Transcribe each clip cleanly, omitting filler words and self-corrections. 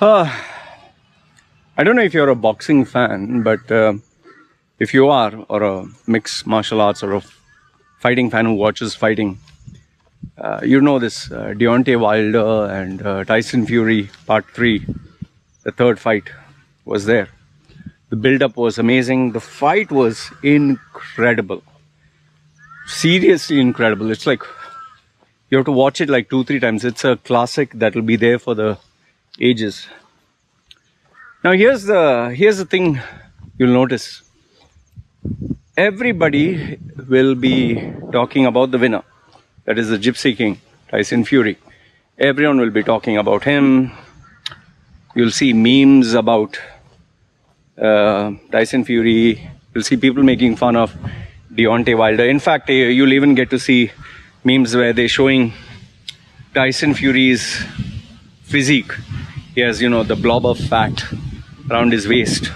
Uh, I don't know if you're a boxing fan, but if you are, or a mixed martial arts or a fighting fan who watches fighting, you know this Deontay Wilder and Tyson Fury Part 3, the third fight was there. The build-up was amazing. The fight was incredible. Seriously incredible. It's like you have to watch it like 2-3 times. It's a classic that will be there for the ages. Now here's the thing you'll notice. Everybody will be talking about the winner. That is the Gypsy King, Tyson Fury. Everyone will be talking about him. You'll see memes about Tyson Fury. You'll see people making fun of Deontay Wilder. In fact, you'll even get to see memes where they're showing Tyson Fury's physique. He has, the blob of fat around his waist.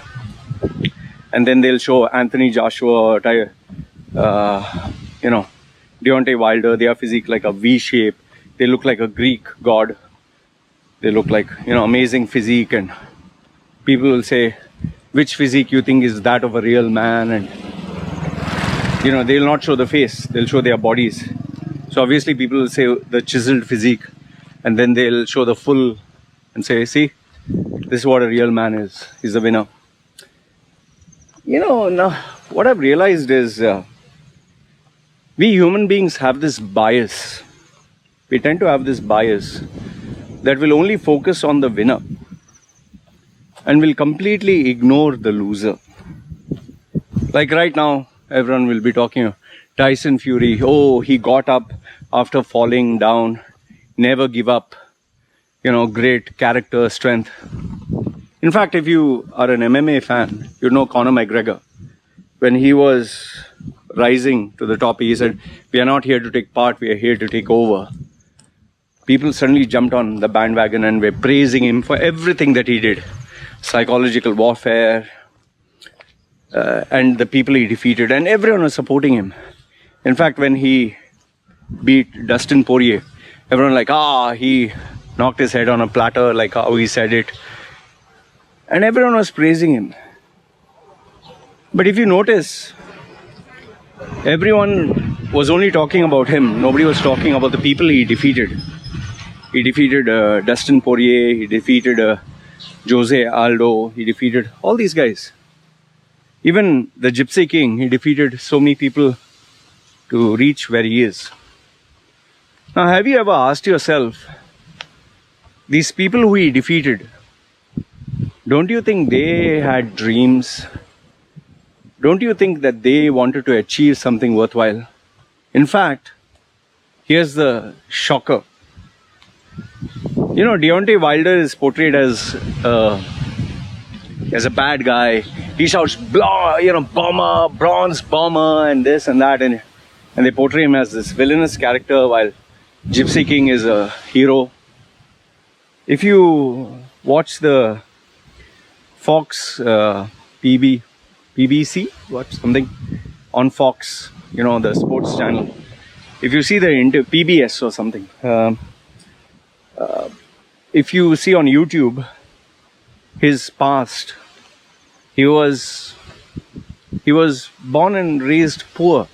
And then they'll show Anthony Joshua, Deontay Wilder. They are physique like a V shape. They look like a Greek god. They look like, amazing physique. And people will say, which physique you think is that of a real man? And, they'll not show the face. They'll show their bodies. So obviously people will say the chiseled physique. And then they'll show the full and say, see, this is what a real man is. He's the winner. Now what I've realized is we human beings have this bias. We tend to have this bias that will only focus on the winner and will completely ignore the loser. Like right now, everyone will be talking Tyson Fury. Oh, he got up after falling down. Never give up. Great character strength. In fact, if you are an MMA fan, you know Conor McGregor. When he was rising to the top, he said, we are not here to take part, we are here to take over. People suddenly jumped on the bandwagon and were praising him for everything that he did. Psychological warfare, and the people he defeated, and everyone was supporting him. In fact, when he beat Dustin Poirier, everyone he knocked his head on a platter, like how he said it. And everyone was praising him. But if you notice, everyone was only talking about him. Nobody was talking about the people he defeated. He defeated Dustin Poirier. He defeated Jose Aldo. He defeated all these guys. Even the Gypsy King, he defeated so many people to reach where he is. Now, have you ever asked yourself, these people who he defeated, don't you think they had dreams? Don't you think that they wanted to achieve something worthwhile? In fact, here's the shocker. Deontay Wilder is portrayed as a bad guy. He shouts, bomber, bronze bomber, and this and that. And they portray him as this villainous character, while Gypsy King is a hero. If you watch the Fox PBC, on Fox, the sports channel. If you see the PBS or something, if you see on YouTube his past, he was born and raised poor.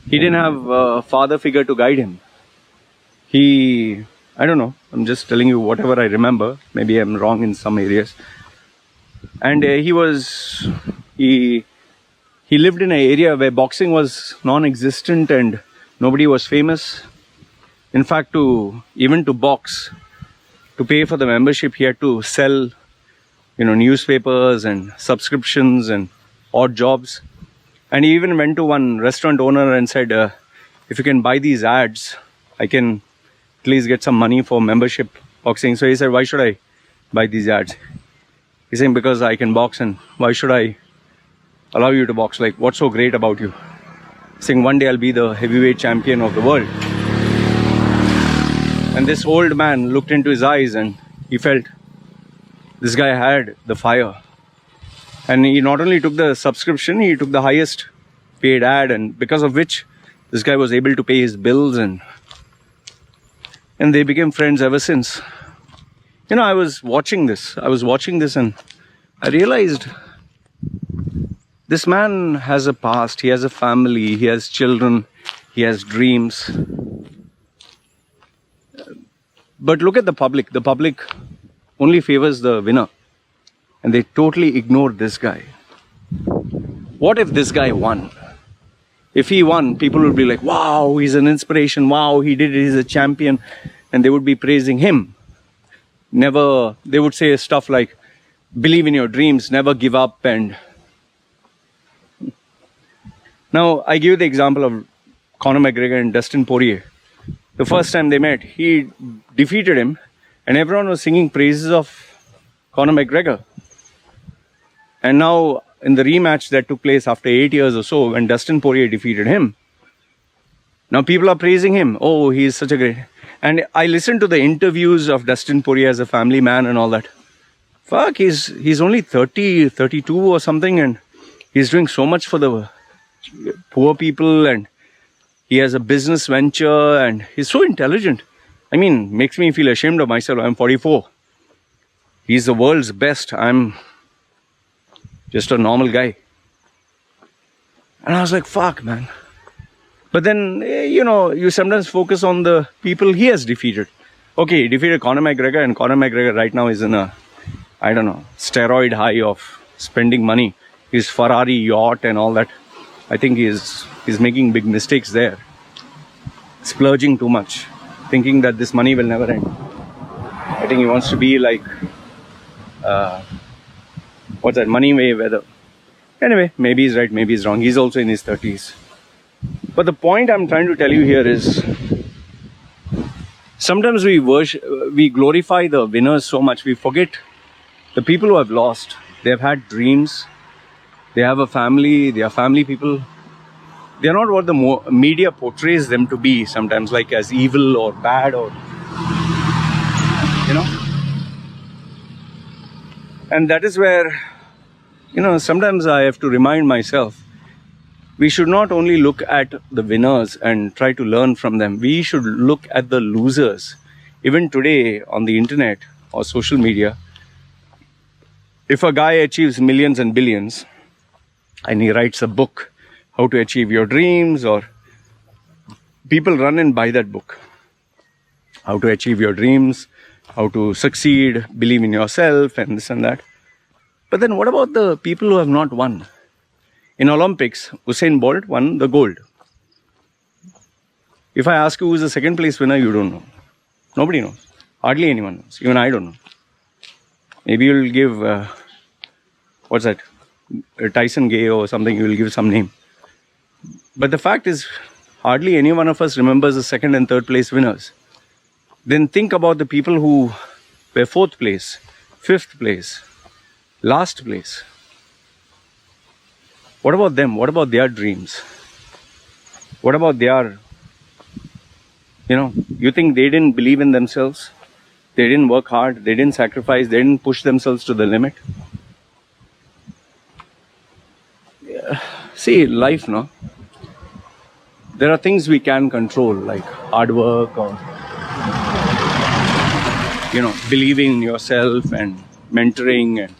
He didn't have a father figure to guide him. I don't know, I'm just telling you whatever I remember. Maybe I'm wrong in some areas. And he lived in an area where boxing was non-existent and nobody was famous. In fact, to box, to pay for the membership, he had to sell, newspapers and subscriptions and odd jobs. And he even went to one restaurant owner and said, if you can buy these ads, I can at least get some money for membership boxing. So he said, why should I buy these ads? He's saying, because I can box, and why should I allow you to box? Like, what's so great about you? He's saying, one day I'll be the heavyweight champion of the world. And this old man looked into his eyes and he felt this guy had the fire. And he not only took the subscription, he took the highest paid ad, and because of which this guy was able to pay his bills, and they became friends ever since. I was watching this. And I realized this man has a past, he has a family, he has children, he has dreams. But look at the public. The public only favors the winner. And they totally ignored this guy. What if this guy won? If he won, people would be like, wow, he's an inspiration. Wow, he did it. He's a champion. And they would be praising him. They would say stuff like, believe in your dreams, never give up. And now I give you the example of Conor McGregor and Dustin Poirier. The first time they met, he defeated him and everyone was singing praises of Conor McGregor. And now in the rematch that took place after 8 years or so, when Dustin Poirier defeated him, now people are praising him. Oh, he's such a great... And I listened to the interviews of Dustin Poirier as a family man and all that. Fuck, he's only 30, 32 or something, and he's doing so much for the poor people, and he has a business venture, and he's so intelligent. I mean, makes me feel ashamed of myself. I'm 44. He's the world's best. I'm just a normal guy. And I was like, fuck, man. But then, you sometimes focus on the people he has defeated. Okay, he defeated Conor McGregor, and Conor McGregor right now is in a, steroid high of spending money. His Ferrari yacht and all that. I think he's making big mistakes there. Splurging too much. Thinking that this money will never end. I think he wants to be like, Money Mayweather. Anyway, maybe he's right, maybe he's wrong. He's also in his 30s. But the point I'm trying to tell you here is, sometimes we glorify the winners so much, we forget the people who have lost. They have had dreams, they have a family, they are family people. They are not what the media portrays them to be sometimes, like as evil or bad or, And that is where, sometimes I have to remind myself, we should not only look at the winners and try to learn from them. We should look at the losers. Even today on the internet or social media, if a guy achieves millions and billions and he writes a book, How to Achieve Your Dreams, or people run and buy that book. How to achieve your dreams, how to succeed, believe in yourself, and this and that. But then what about the people who have not won? In Olympics, Usain Bolt won the gold. If I ask you who's the second place winner, you don't know. Nobody knows. Hardly anyone knows. Even I don't know. Maybe you'll give, Tyson Gay or something, you will give some name. But the fact is, hardly any one of us remembers the second and third place winners. Then think about the people who were fourth place, fifth place, last place. What about them? What about their dreams? What about their, you think they didn't believe in themselves? They didn't work hard, they didn't sacrifice, they didn't push themselves to the limit? See, life, no? There are things we can control, like hard work or, believing in yourself and mentoring and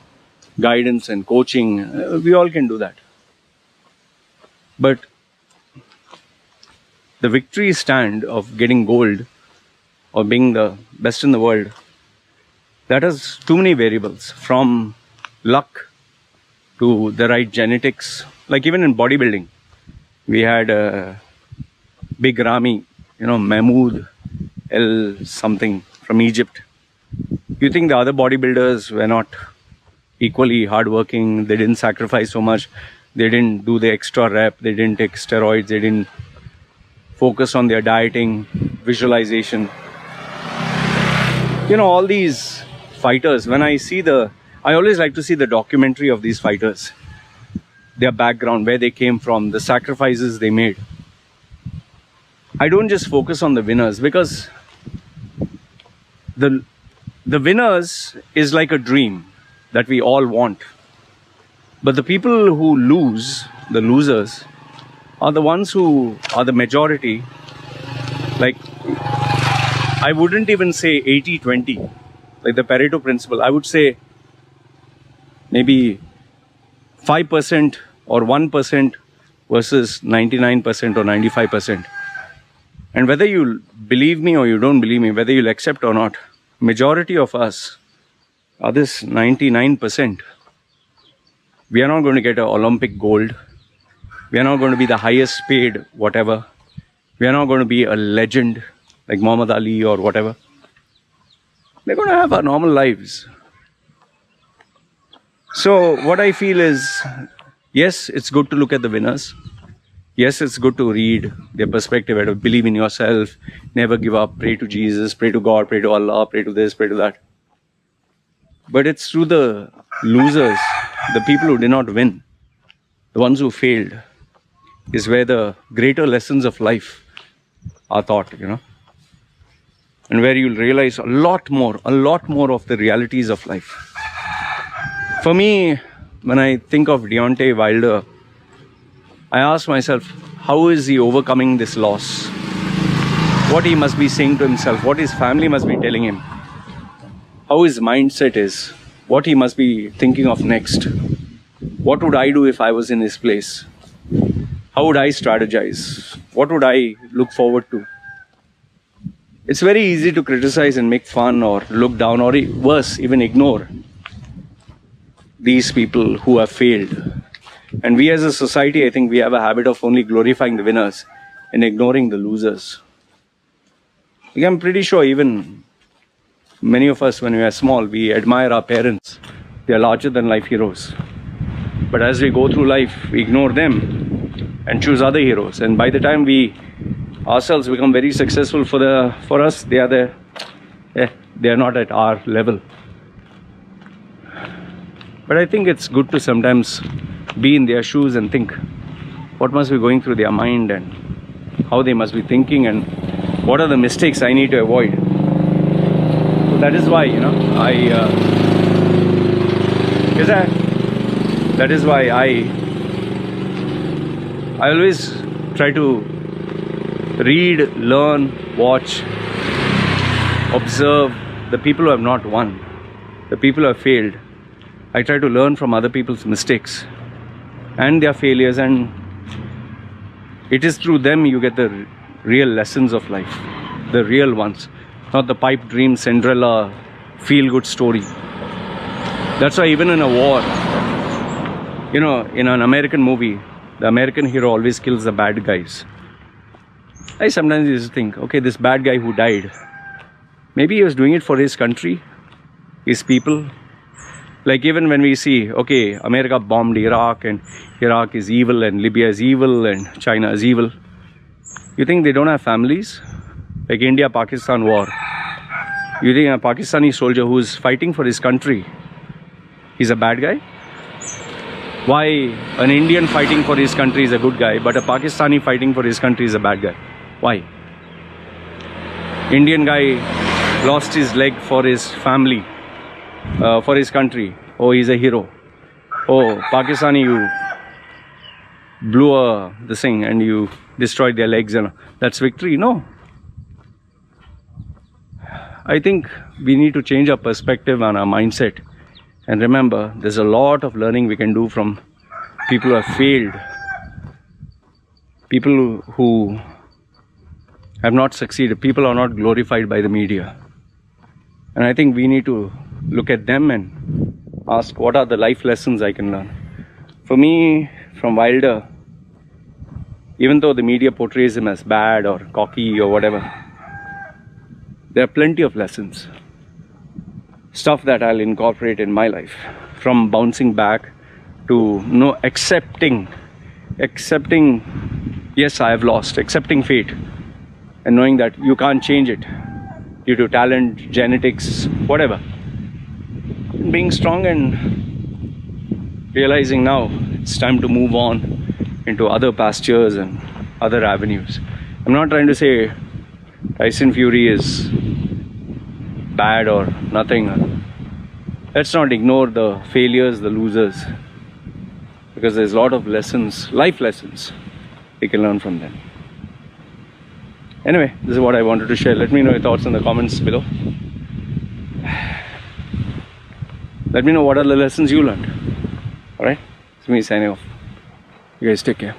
guidance and coaching. We all can do that. But the victory stand of getting gold or being the best in the world, that has too many variables, from luck to the right genetics. Like even in bodybuilding, we had Big Ramy, Mahmoud El something from Egypt. You think the other bodybuilders were not equally hardworking? They didn't sacrifice so much. They didn't do the extra rep. They didn't take steroids. They didn't focus on their dieting, visualization. All these fighters, when I always like to see the documentary of these fighters. Their background, where they came from, the sacrifices they made. I don't just focus on the winners, because the winners is like a dream that we all want. But the people who lose, the losers, are the ones who are the majority. Like, I wouldn't even say 80-20. like the Pareto principle, I would say maybe 5% or 1% versus 99% or 95%. And whether you believe me or you don't believe me, whether you'll accept or not, majority of us are this 99%. We are not going to get an Olympic gold. We are not going to be the highest paid whatever. We are not going to be a legend like Muhammad Ali or whatever. We're going to have our normal lives. So what I feel is, yes, it's good to look at the winners. Yes, it's good to read their perspective and to believe in yourself, never give up, pray to Jesus, pray to God, pray to Allah, pray to this, pray to that. But it's through the losers, the people who did not win, the ones who failed, is where the greater lessons of life are taught, and where you'll realize a lot more of the realities of life. For me, when I think of Deontay Wilder, I ask myself, how is he overcoming this loss? What he must be saying to himself, what his family must be telling him, how his mindset is, what he must be thinking of next. What would I do if I was in his place? How would I strategize? What would I look forward to? It's very easy to criticize and make fun or look down or worse, even ignore these people who have failed. And we as a society, I think we have a habit of only glorifying the winners and ignoring the losers. Like, I'm pretty sure even many of us, when we are small, we admire our parents. They are larger than life heroes. But as we go through life, we ignore them and choose other heroes. And by the time we ourselves become very successful for us, they are not at our level. But I think it's good to sometimes be in their shoes and think what must be going through their mind and how they must be thinking and what are the mistakes I need to avoid. So that is why, that is why I always try to read, learn, watch, observe the people who have not won, the people who have failed. I try to learn from other people's mistakes and their failures, and it is through them you get the real lessons of life, the real ones, not the pipe dream Cinderella feel-good story. That's why even in a war, in an American movie, the American hero always kills the bad guys. I sometimes used to think, okay, this bad guy who died, maybe he was doing it for his country, his people. Like even when we see, okay, America bombed Iraq and Iraq is evil and Libya is evil and China is evil. You think they don't have families? Like India-Pakistan war. You think a Pakistani soldier who's fighting for his country, he's a bad guy? Why an Indian fighting for his country is a good guy, but a Pakistani fighting for his country is a bad guy? Why? Indian guy lost his leg for his family, for his country. Oh, he's a hero. Oh, Pakistani, you blew the thing and you destroyed their legs and that's victory. No. I think we need to change our perspective and our mindset. And remember, there's a lot of learning we can do from people who have failed, people who have not succeeded, people are not glorified by the media. And I think we need to look at them and ask, what are the life lessons I can learn? For me, from Wilder, even though the media portrays him as bad or cocky or whatever, there are plenty of lessons. Stuff that I'll incorporate in my life. From bouncing back to accepting, yes, I have lost, accepting fate, and knowing that you can't change it due to talent, genetics, whatever. Being strong and realizing now it's time to move on into other pastures and other avenues. I'm not trying to say Tyson Fury is bad or nothing. Let's not ignore the failures, the losers, because there's a lot of lessons, life lessons we can learn from them. Anyway, this is what I wanted to share. Let me know your thoughts in the comments below. Let me know what are the lessons you learned. Alright? It's me signing off. You guys take care.